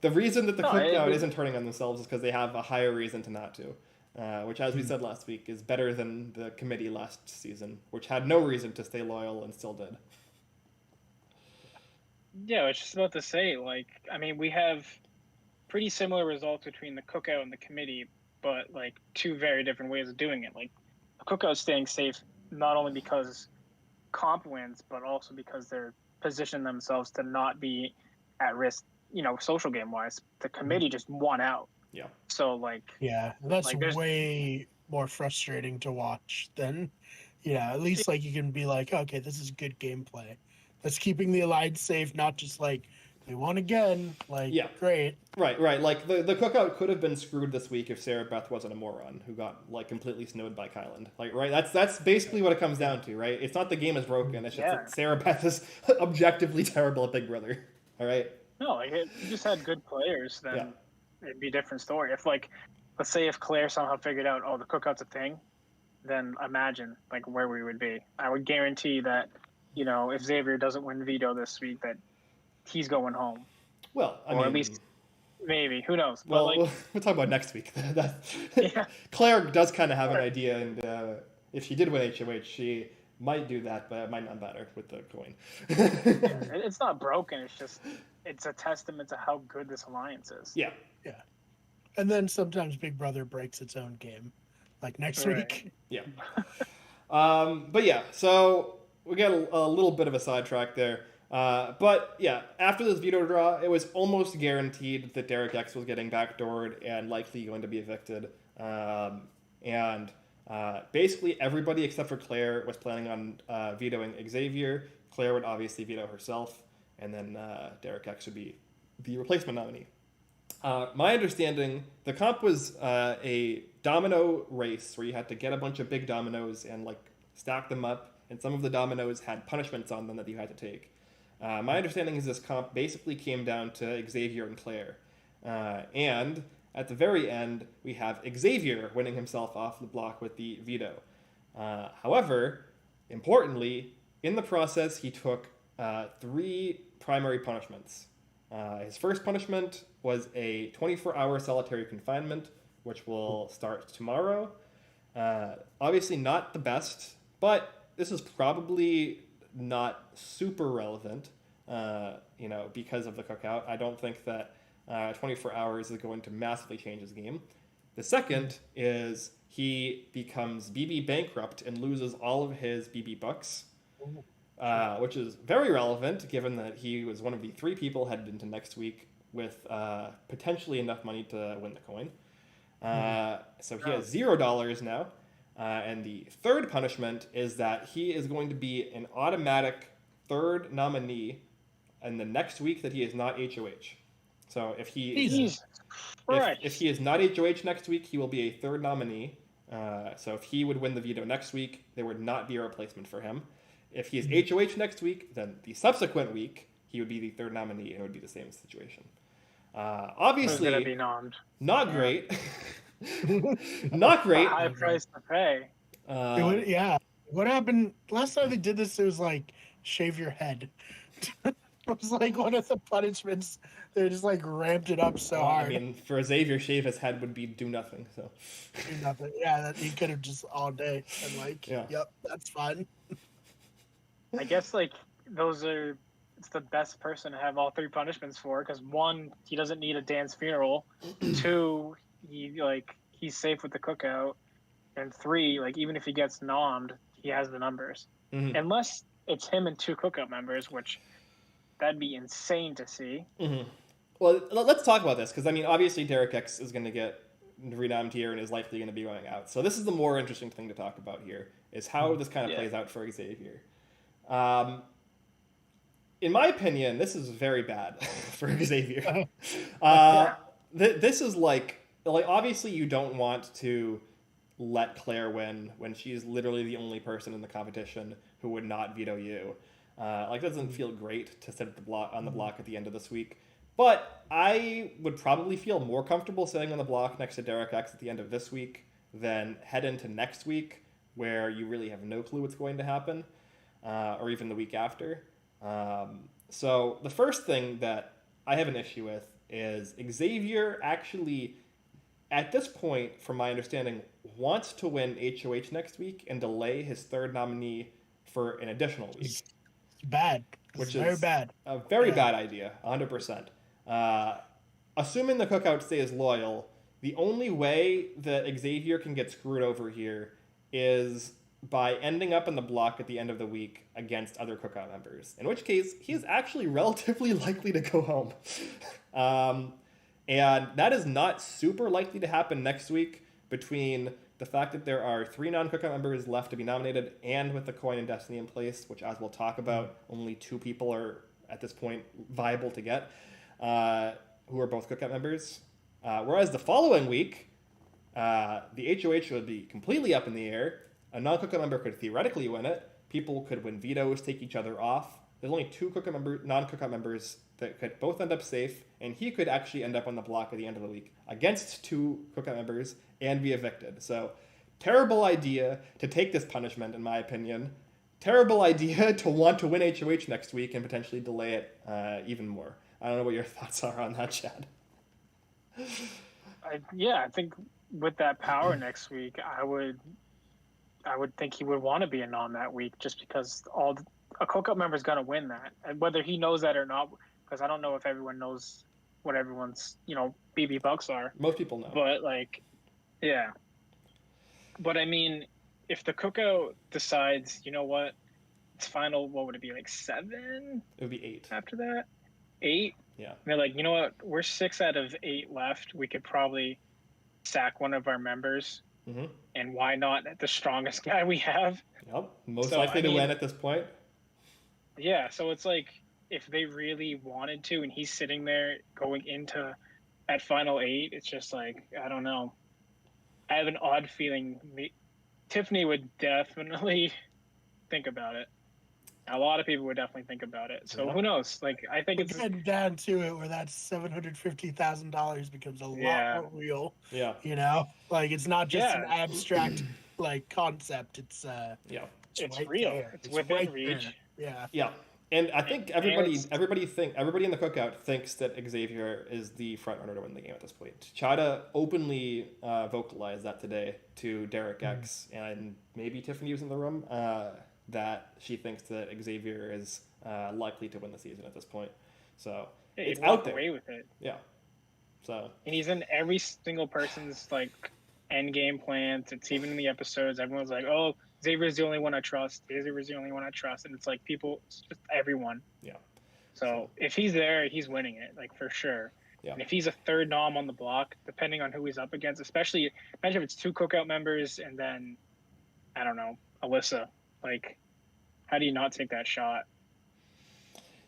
[SPEAKER 1] The reason that the Cookout isn't turning on themselves is because they have a higher reason to not to, which, as we said last week, is better than the committee last season, which had no reason to stay loyal and still did.
[SPEAKER 3] Yeah, I was just about to say, we have pretty similar results between the Cookout and the committee, but 2 very different ways of doing it. Like, the Cookout's staying safe not only because comp wins, but also because they're positioning themselves to not be at risk, social game wise. The committee just won out.
[SPEAKER 1] Yeah.
[SPEAKER 3] So
[SPEAKER 2] that's way more frustrating to watch than, at least you can be like, okay, this is good gameplay. That's keeping the alliance safe, not just they won again. Great.
[SPEAKER 1] Right. Like the Cookout could have been screwed this week if Sarah Beth wasn't a moron who got completely snowed by Kyland. Right. That's basically what it comes down to, right? It's not the game is broken. It's just that Sarah Beth is objectively terrible at Big Brother. All right.
[SPEAKER 3] No, if you just had good players, then it'd be a different story. If let's say if Claire somehow figured out, the Cookout's a thing, then imagine where we would be. I would guarantee that, if Xavier doesn't win veto this week, that he's going home.
[SPEAKER 1] Well,
[SPEAKER 3] at least maybe. Who knows?
[SPEAKER 1] Well, we'll talk about next week. Claire does kind of have an idea, and if she did win HOH, she might do that, but it might not matter with the coin.
[SPEAKER 3] It's not broken. It's a testament to how good this alliance is.
[SPEAKER 1] Yeah.
[SPEAKER 2] And then sometimes Big Brother breaks its own game, like next week.
[SPEAKER 1] Yeah. But yeah, so we got a little bit of a sidetrack there. But yeah, after this veto draw, it was almost guaranteed that Derek X was getting backdoored and likely going to be evicted. Basically everybody except for Claire was planning on vetoing Xavier. Claire would obviously veto herself, and then Derek X would be the replacement nominee. My understanding, the comp was a domino race where you had to get a bunch of big dominoes and stack them up, and some of the dominoes had punishments on them that you had to take. My understanding is this comp basically came down to Xavier and Claire. And at the very end, we have Xavier winning himself off the block with the veto. However, importantly, in the process, he took 3 primary punishments. His first punishment was a 24-hour solitary confinement, which will start tomorrow. Obviously not the best, but this is probably not super relevant, because of the Cookout. I don't think that 24 hours is going to massively change his game. The second is he becomes BB bankrupt and loses all of his BB bucks, which is very relevant given that he was one of the 3 people headed into next week with potentially enough money to win the coin. So he has $0 now. And the third punishment is that he is going to be an automatic third nominee in the next week that he is not HOH. So if he if he is not HOH next week, he will be a third nominee. So if he would win the veto next week, there would not be a replacement for him. If he is HOH next week, then the subsequent week he would be the third nominee, and it would be the same situation. Obviously,
[SPEAKER 3] gonna be nommed.
[SPEAKER 1] Not great. Not great.
[SPEAKER 3] High price to pay.
[SPEAKER 2] What happened last time they did this? It was like shave your head. It was like one of the punishments. They just like ramped it up so hard.
[SPEAKER 1] I mean, for Xavier, shave his head would be do nothing. So
[SPEAKER 2] do nothing. Yeah, that he could have just all day and like, yep, that's fine.
[SPEAKER 3] I guess like it's the best person to have all 3 punishments for, because 1, he doesn't need a dance funeral. 2, he's safe with the Cookout, and 3, like even if he gets nommed, he has the numbers.
[SPEAKER 1] Mm-hmm.
[SPEAKER 3] Unless it's him and 2 Cookout members, which that'd be insane to see.
[SPEAKER 1] Mm-hmm. Well, let's talk about this, because I mean, obviously Derek X is going to get renommed here and is likely going to be going out. So this is the more interesting thing to talk about here, is how this kind of plays out for Xavier. In my opinion, this is very bad for Xavier. This is like obviously you don't want to let Claire win when she's literally the only person in the competition who would not veto you. It doesn't feel great to sit on the block at the end of this week. But I would probably feel more comfortable sitting on the block next to Derek X at the end of this week than head into next week where you really have no clue what's going to happen, or even the week after. So the first thing that I have an issue with is Xavier actually, at this point, from my understanding, wants to win HOH next week and delay his third nominee for an additional week.
[SPEAKER 2] It's bad.
[SPEAKER 1] Which
[SPEAKER 2] very
[SPEAKER 1] is
[SPEAKER 2] bad.
[SPEAKER 1] A very bad idea, 100%. Assuming the Cookout stays loyal, the only way that Xavier can get screwed over here is by ending up in the block at the end of the week against other Cookout members, in which case he is actually relatively likely to go home. And that is not super likely to happen next week between the fact that there are 3 non-Cookout members left to be nominated and with the coin and destiny in place, which, as we'll talk about, only 2 people are at this point viable to get, who are both Cookout members. Whereas the following week, the HOH would be completely up in the air. A non-Cookout member could theoretically win it. People could win vetoes, take each other off. There's only 2 non-Cookout members that could both end up safe, and he could actually end up on the block at the end of the week against 2 Cookout members and be evicted. So, terrible idea to take this punishment, in my opinion. Terrible idea to want to win HOH next week and potentially delay it even more. I don't know what your thoughts are on that, Chad.
[SPEAKER 3] I think with that power next week, I would think he would want to be a nom that week, just because a Cookout member is going to win that, and whether he knows that or not, because I don't know if everyone knows what everyone's BB bucks are.
[SPEAKER 1] Most people know,
[SPEAKER 3] but but I mean, if the Cookout decides, you know what, it's final, what would it be, like 7?
[SPEAKER 1] It would be 8
[SPEAKER 3] after that. 8.
[SPEAKER 1] Yeah.
[SPEAKER 3] And they're like, you know what, we're 6 out of 8 left. We could probably sack one of our members.
[SPEAKER 1] Mm-hmm.
[SPEAKER 3] And why not the strongest guy we have?
[SPEAKER 1] Yep. Most likely to win at this point.
[SPEAKER 3] Yeah. So it's like, if they really wanted to, and he's sitting there going into at final 8, it's just like, I don't know. I have an odd feeling. Tiffany would definitely think about it. A lot of people would definitely think about it. So who knows? Like, I think it's
[SPEAKER 2] getting down to it where that $750,000 becomes a lot more real.
[SPEAKER 1] Yeah.
[SPEAKER 2] It's not just an abstract concept. It's
[SPEAKER 3] it's
[SPEAKER 2] right
[SPEAKER 3] real.
[SPEAKER 2] there.
[SPEAKER 3] It's within
[SPEAKER 2] right
[SPEAKER 3] reach.
[SPEAKER 2] There.
[SPEAKER 1] Yeah. And I think everybody in the Cookout thinks that Xavier is the front runner to win the game at this point. Chada openly vocalized that today to Derek X, and maybe Tiffany was in the room. that she thinks that Xavier is likely to win the season at this point. So
[SPEAKER 3] He'd
[SPEAKER 1] it's
[SPEAKER 3] walk
[SPEAKER 1] out there.
[SPEAKER 3] away with it.
[SPEAKER 1] Yeah. So
[SPEAKER 3] And he's in every single person's like end game plans. It's even in the episodes. Everyone's like, "Oh, Xavier's the only one I trust. Xavier's the only one I trust," and it's like people, it's just everyone.
[SPEAKER 1] yeah.
[SPEAKER 3] So if he's there, he's winning it, like for sure.
[SPEAKER 1] Yeah.
[SPEAKER 3] And if he's a third nom on the block, depending on who he's up against, especially imagine if it's 2 Cookout members and then I don't know, Alyssa. Like, how do you not take that shot?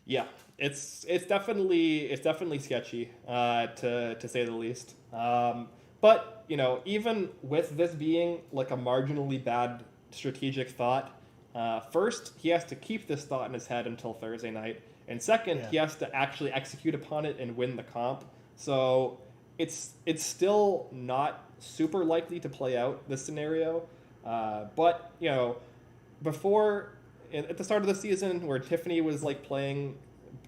[SPEAKER 1] Yeah, it's definitely sketchy to say the least. But you know, even with this being like a marginally bad strategic thought, first he has to keep this thought in his head until Thursday night, and second he has to actually execute upon it and win the comp. So it's still not super likely to play out, this scenario. But you know, before at the start of the season where Tiffany was like playing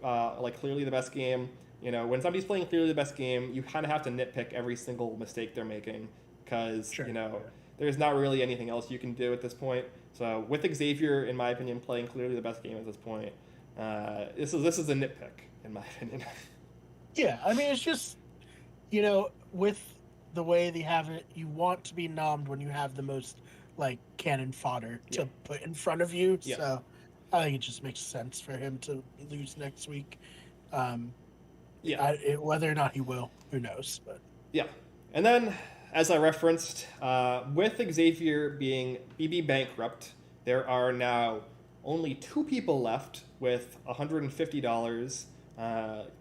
[SPEAKER 1] like clearly the best game, you know, when somebody's playing clearly the best game, you kind of have to nitpick every single mistake they're making because you know there's not really anything else you can do at this point. So with Xavier, in my opinion, playing clearly the best game at this point, this is a nitpick in my opinion.
[SPEAKER 2] Yeah, I mean, it's just, you know, with the way they have it, you want to be nommed when you have the most like cannon fodder to put in front of you.
[SPEAKER 1] Yeah.
[SPEAKER 2] So I think it just makes sense for him to lose next week. Whether or not he will, who knows? But
[SPEAKER 1] yeah, and then as I referenced, with Xavier being BB bankrupt, there are now only 2 people left with $150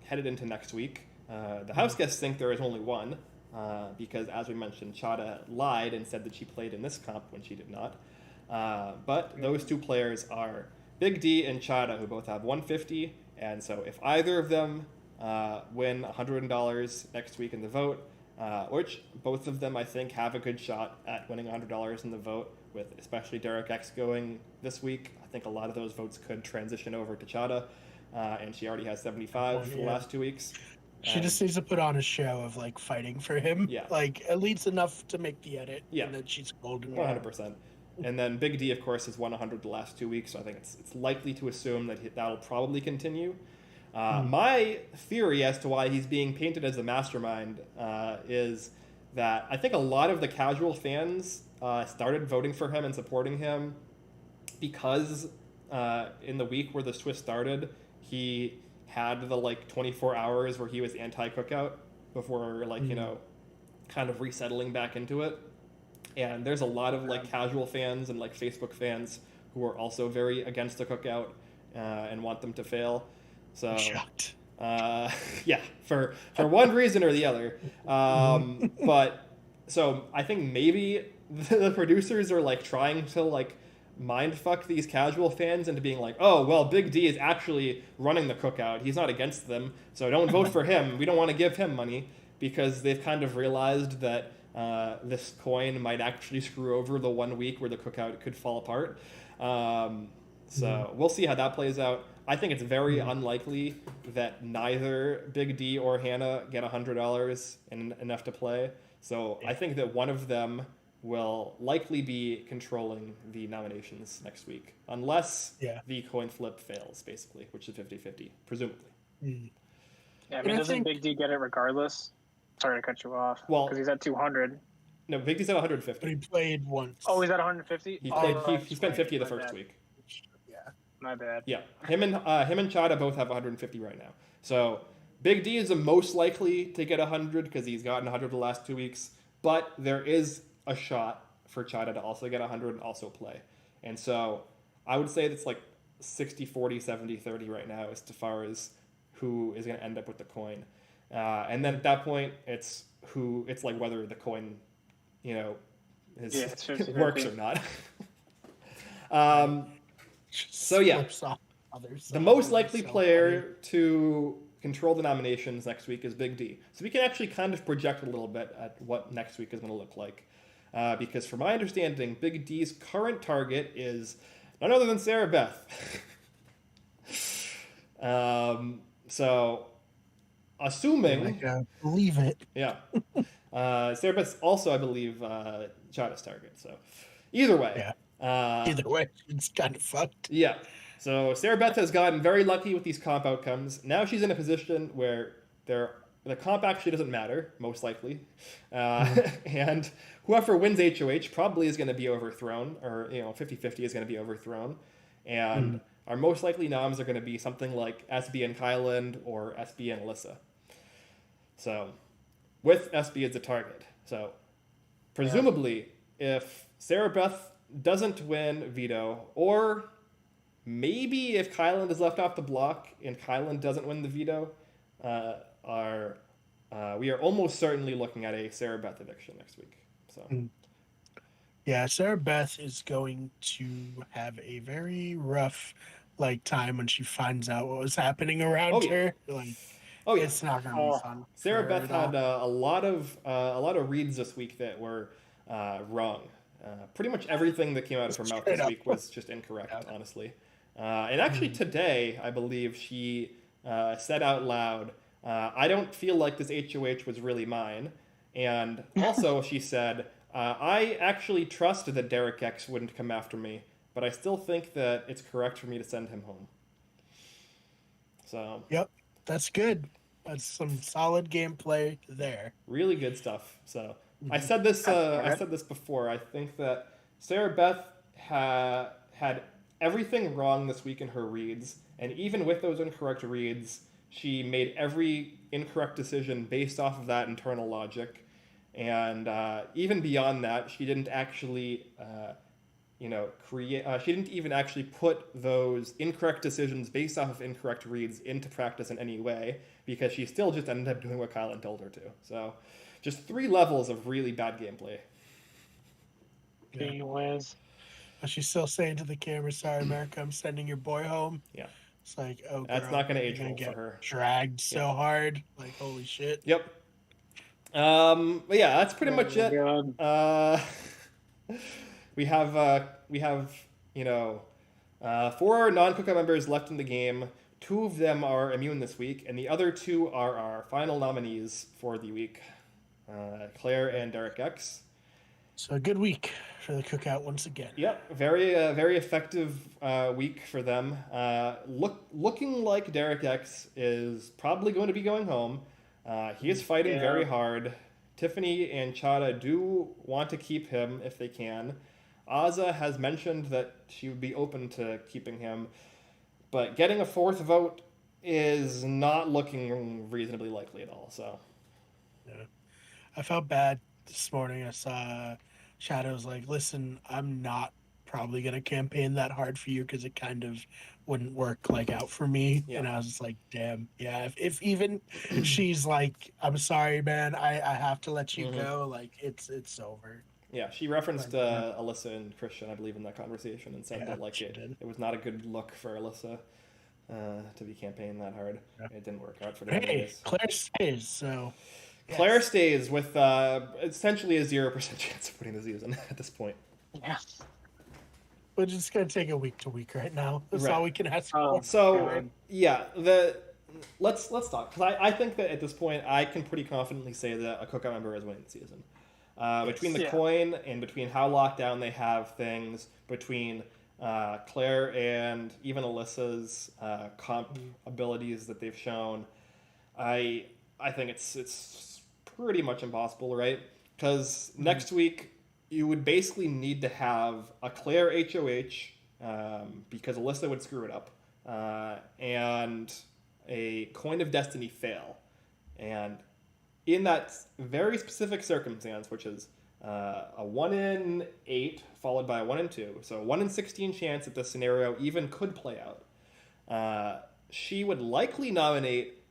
[SPEAKER 1] headed into next week. The house guests think there is only one. Because, as we mentioned, Chada lied and said that she played in this comp when she did not. But those 2 players are Big D and Chada, who both have $150. And so if either of them win $100 next week in the vote, which both of them, I think, have a good shot at winning $100 in the vote, with especially Derek X going this week, I think a lot of those votes could transition over to Chada. And she already has 75 for the last 2 weeks.
[SPEAKER 2] She just needs to put on a show of like fighting for him.
[SPEAKER 1] Yeah.
[SPEAKER 2] Like at least enough to make the edit.
[SPEAKER 1] Yeah.
[SPEAKER 2] And then she's golden.
[SPEAKER 1] 100%. And then Big D, of course, has won 100 the last 2 weeks, so I think it's likely to assume that that'll probably continue. My theory as to why he's being painted as a mastermind is that I think a lot of the casual fans started voting for him and supporting him because in the week where the Swiss started, he had the like 24 hours where he was anti-Cookout before like you know kind of resettling back into it. And there's a lot of like casual fans and like Facebook fans who are also very against the Cookout and want them to fail. So
[SPEAKER 2] I'm shocked.
[SPEAKER 1] Yeah, for one reason or the other. But so I think maybe the producers are like trying to like mind fuck these casual fans into being like, oh, well, Big D is actually running the Cookout. He's not against them, so don't vote for him. We don't want to give him money, because they've kind of realized that this coin might actually screw over the 1 week where the Cookout could fall apart. So we'll see how that plays out. I think it's very unlikely that neither Big D or Hannah get $100 and enough to play. So I think that one of them will likely be controlling the nominations next week, unless the coin flip fails, basically, which is 50-50, presumably.
[SPEAKER 3] Yeah, I mean, doesn't Big D get it regardless? Sorry to cut you off.
[SPEAKER 1] Well,
[SPEAKER 3] because he's at 200.
[SPEAKER 1] No, Big D's at 150.
[SPEAKER 2] But he played once.
[SPEAKER 3] Oh, he's at 150.
[SPEAKER 1] He played. He spent 50 the first week.
[SPEAKER 2] Yeah,
[SPEAKER 3] my bad.
[SPEAKER 1] Yeah, him and Chada both have 150 right now. So Big D is the most likely to get 100 because he's gotten 100 the last 2 weeks. But there is a shot for Chada to also get 100 and also play. And so I would say it's like 60-40, 70-30 right now as far as who is going to end up with the coin. And then at that point, it's like whether the coin, you know, works or not. So yeah, the most likely player to control the nominations next week is Big D. So we can actually kind of project a little bit at what next week is going to look like. Because from my understanding, Big D's current target is none other than Sarah Beth. So assuming...
[SPEAKER 2] believe it.
[SPEAKER 1] Yeah. Sarah Beth's also, I believe, Chada's target. So either way,
[SPEAKER 2] Either way, it's kind of fucked.
[SPEAKER 1] Yeah. So Sarah Beth has gotten very lucky with these comp outcomes. Now she's in a position where the comp actually doesn't matter, most likely. And whoever wins HOH probably is going to be overthrown, or 50-50 is going to be overthrown. And our most likely noms are going to be something like SB and Kyland or SB and Alyssa. So, with SB as the target. So, presumably, if Sarah Beth doesn't win veto, or maybe if Kyland is left off the block and Kyland doesn't win the veto, we are almost certainly looking at a Sarah Beth eviction next week. So.
[SPEAKER 2] Yeah, Sarah Beth is going to have a very rough time when she finds out what was happening around her. It's not going to be fun.
[SPEAKER 1] Sarah Beth had a lot of reads this week that were wrong. Pretty much everything that came out of her mouth this week was just incorrect, honestly. And actually today, I believe she said out loud, I don't feel like this HOH was really mine. And also she said, I actually trust that Derek X wouldn't come after me, but I still think that it's correct for me to send him home. So.
[SPEAKER 2] Yep, that's good. That's some solid gameplay there.
[SPEAKER 1] Really good stuff. So I said this. I said this before. I think that Sarah Beth had everything wrong this week in her reads, and even with those incorrect reads, she made every incorrect decision based off of that internal logic. And even beyond that, she didn't actually, she didn't even actually put those incorrect decisions based off of incorrect reads into practice in any way, because she still just ended up doing what Kylan told her to. So, just 3 levels of really bad gameplay.
[SPEAKER 3] Gee whiz.
[SPEAKER 2] But she's still saying to the camera, "Sorry, America, I'm sending your boy home."
[SPEAKER 1] Yeah.
[SPEAKER 2] It's like, oh, girl,
[SPEAKER 1] that's not going to age well
[SPEAKER 2] get
[SPEAKER 1] for her.
[SPEAKER 2] Dragged so hard, holy shit.
[SPEAKER 1] Yep. But yeah, that's pretty much it. We have 4 non-Cookout members left in the game. 2 of them are immune this week, and the other 2 are our final nominees for the week, Claire and Derek X.
[SPEAKER 2] So a good week for the Cookout once again.
[SPEAKER 1] Yep, very effective week for them. Looking like Derek X is probably going to be going home. He is fighting very hard. Tiffany and Chada do want to keep him if they can. Azza has mentioned that she would be open to keeping him, but getting a 4th vote is not looking reasonably likely at all. So,
[SPEAKER 2] yeah, I felt bad this morning. I saw Shadow's like, "Listen, I'm not probably gonna campaign that hard for you because it kind of wouldn't work out for me."
[SPEAKER 1] Yeah.
[SPEAKER 2] And I was just like, damn, yeah, if even she's like, "I'm sorry, man, I have to let you go," it's over.
[SPEAKER 1] Yeah, she referenced Alyssa and Christian, I believe, in that conversation, and said that it was not a good look for Alyssa to be campaigning that hard. Yeah. It didn't work out for them.
[SPEAKER 2] Hey, Claire stays, so
[SPEAKER 1] yes. Claire stays with essentially a 0% chance of winning the season at this point.
[SPEAKER 3] Yeah.
[SPEAKER 2] We're just gonna take it week to week right now. That's all we can ask for.
[SPEAKER 1] So yeah, let's talk, because I think that at this point I can pretty confidently say that a Cookout member is winning the season. Between the coin and between how locked down they have things, between Claire and even Alyssa's comp abilities that they've shown, I think it's pretty much impossible, right? Because next week you would basically need to have a Claire HOH, because Alyssa would screw it up, and a Coin of Destiny fail. And in that very specific circumstance, which is a 1 in 8 followed by a 1 in 2, so a 1 in 16 chance that this scenario even could play out, she would likely nominate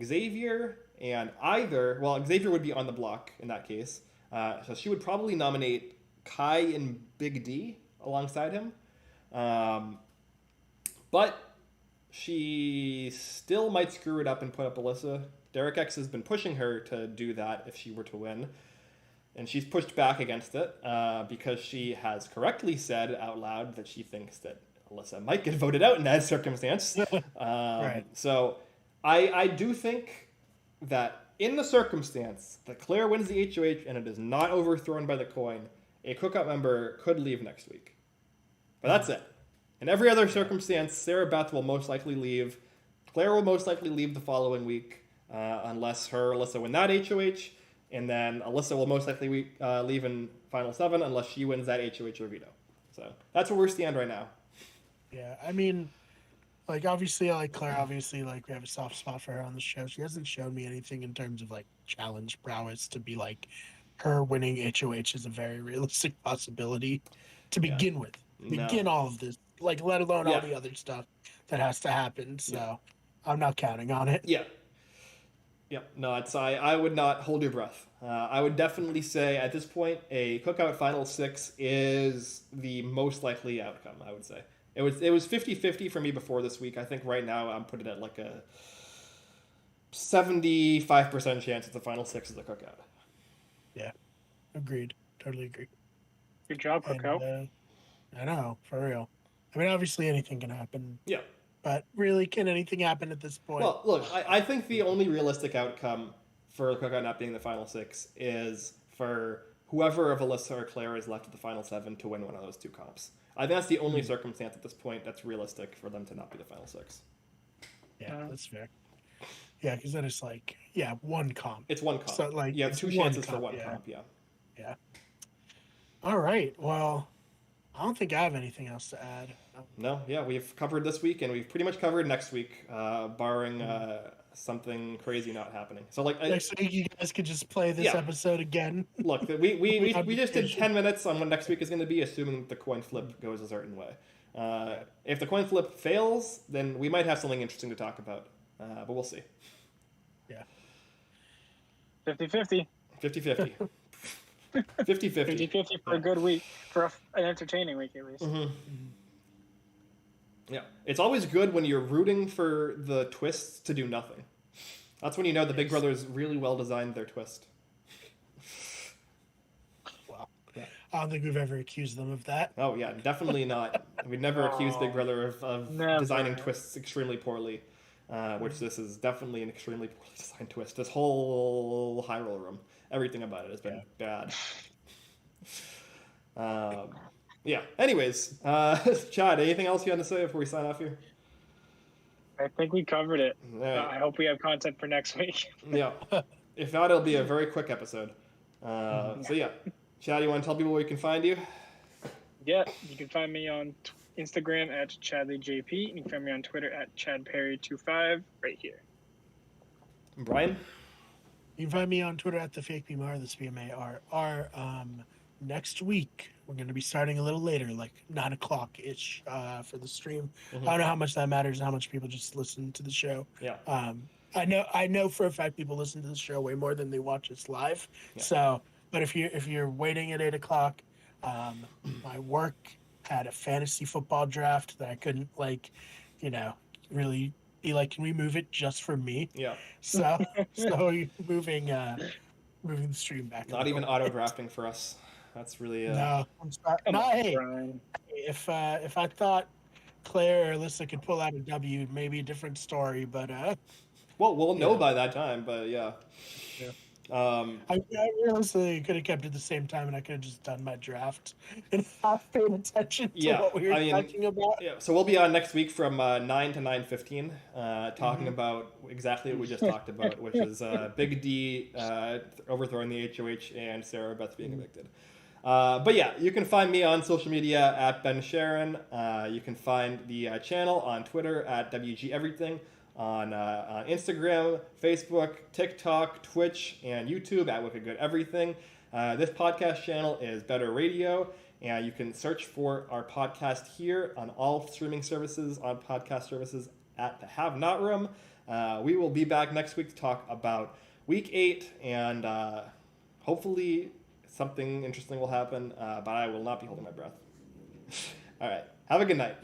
[SPEAKER 1] Xavier, and Xavier would be on the block in that case, so she would probably nominate Kai and Big D alongside him, but she still might screw it up and put up Alyssa. Derek X has been pushing her to do that if she were to win, and she's pushed back against it because she has correctly said out loud that she thinks that Alyssa might get voted out in that circumstance. Right. So I do think that in the circumstance that Claire wins the HOH and it is not overthrown by the coin, a Cookout member could leave next week. But that's it. In every other circumstance, Sarah Beth will most likely leave. Claire will most likely leave the following week, unless Alyssa win that HOH. And then Alyssa will most likely leave in Final 7 unless she wins that HOH or veto. So that's where we stand right now.
[SPEAKER 2] Yeah, I mean, like, obviously I like Claire. Obviously, like, we have a soft spot for her on the show. She hasn't shown me anything in terms of, like, challenge prowess to be like, her winning HOH is a very realistic possibility to begin with. Begin all of this, like, let alone all the other stuff that has to happen. So I'm not counting on it.
[SPEAKER 1] Yeah. No, I would not hold your breath. I would definitely say at this point a Cookout Final 6 is the most likely outcome, I would say. It was 50-50 for me before this week. I think right now I'm putting it at like a 75% chance that the Final 6 is the Cookout.
[SPEAKER 2] Yeah. Agreed. Totally agree.
[SPEAKER 3] Good job, Cookout.
[SPEAKER 2] I know, for real. I mean, obviously anything can happen.
[SPEAKER 1] Yeah.
[SPEAKER 2] But really, can anything happen at this point?
[SPEAKER 1] Well, look, I think the only realistic outcome for Cookout not being the Final 6 is for whoever of Alyssa or Claire is left at the Final 7 to win one of those two comps. I think that's the only circumstance at this point that's realistic for them to not be the Final 6.
[SPEAKER 2] Yeah, that's fair. Yeah, because then it's like, one comp.
[SPEAKER 1] It's one comp.
[SPEAKER 2] So, like,
[SPEAKER 1] you have two chances for one comp,
[SPEAKER 2] Yeah. All right, well, I don't think I have anything else to add.
[SPEAKER 1] No, we've covered this week, and we've pretty much covered next week, barring something crazy not happening. So, like,
[SPEAKER 2] next week you guys could just play this episode again.
[SPEAKER 1] Look, we just did 10 minutes on what next week is going to be, assuming that the coin flip goes a certain way. If the coin flip fails, then we might have something interesting to talk about, but we'll see.
[SPEAKER 2] Yeah.
[SPEAKER 3] 50-50.
[SPEAKER 1] 50-50. 50-50.
[SPEAKER 3] 50-50 for a good week, for an entertaining week at least.
[SPEAKER 1] Mm-hmm. Yeah, it's always good when you're rooting for the twists to do nothing. That's when you know the Big Brothers really well designed their twist.
[SPEAKER 2] Wow. Yeah. I don't think we've ever accused them of that.
[SPEAKER 1] Oh, yeah, definitely not. We'd never accused Big Brother of designing twists extremely poorly, which this is definitely an extremely poorly designed twist. This whole Hyrule room, everything about it has been bad. Yeah. Anyways, Chad, anything else you had to say before we sign off here?
[SPEAKER 3] I think we covered it.
[SPEAKER 1] Right.
[SPEAKER 3] I hope we have content for next week.
[SPEAKER 1] Yeah. If not, it'll be a very quick episode. So yeah, Chad, you want to tell people where you can find you?
[SPEAKER 3] Yeah, you can find me on Instagram at ChadleyJP, and you can find me on Twitter at ChadPerry25 right here.
[SPEAKER 1] Brian?
[SPEAKER 2] You can find me on Twitter at TheFakeBMar, that's BMARR. Next week, we're going to be starting a little later, like 9 o'clock-ish for the stream. I don't know how much that matters and how much people just listen to the show.
[SPEAKER 1] Yeah.
[SPEAKER 2] I know for a fact people listen to the show way more than they watch us live. Yeah. So, but if you're waiting at 8 o'clock, my work had a fantasy football draft that I couldn't really be like, can we move it just for me?
[SPEAKER 1] Yeah.
[SPEAKER 2] So moving the stream back.
[SPEAKER 1] Not even auto drafting for us. That's really
[SPEAKER 2] no. I'm sorry. No, hey, if I thought Claire or Alyssa could pull out a W, maybe a different story. But
[SPEAKER 1] well, we'll know by that time. But yeah.
[SPEAKER 2] I realistically could have kept it at the same time, and I could have just done my draft and not paid attention to what we were talking about.
[SPEAKER 1] Yeah. So we'll be on next week from 9 to 9:15, talking about exactly what we just talked about, which is Big D overthrowing the HOH and Sarah Beth being evicted. But yeah, you can find me on social media at Ben Sharon. You can find the channel on Twitter at WG Everything, on Instagram, Facebook, TikTok, Twitch, and YouTube at Wicked Good Everything. This podcast channel is Better Radio, and you can search for our podcast here on all streaming services, on podcast services at the Have Not Room. We will be back next week to talk about Week 8, and hopefully something interesting will happen, but I will not be holding my breath. All right. Have a good night.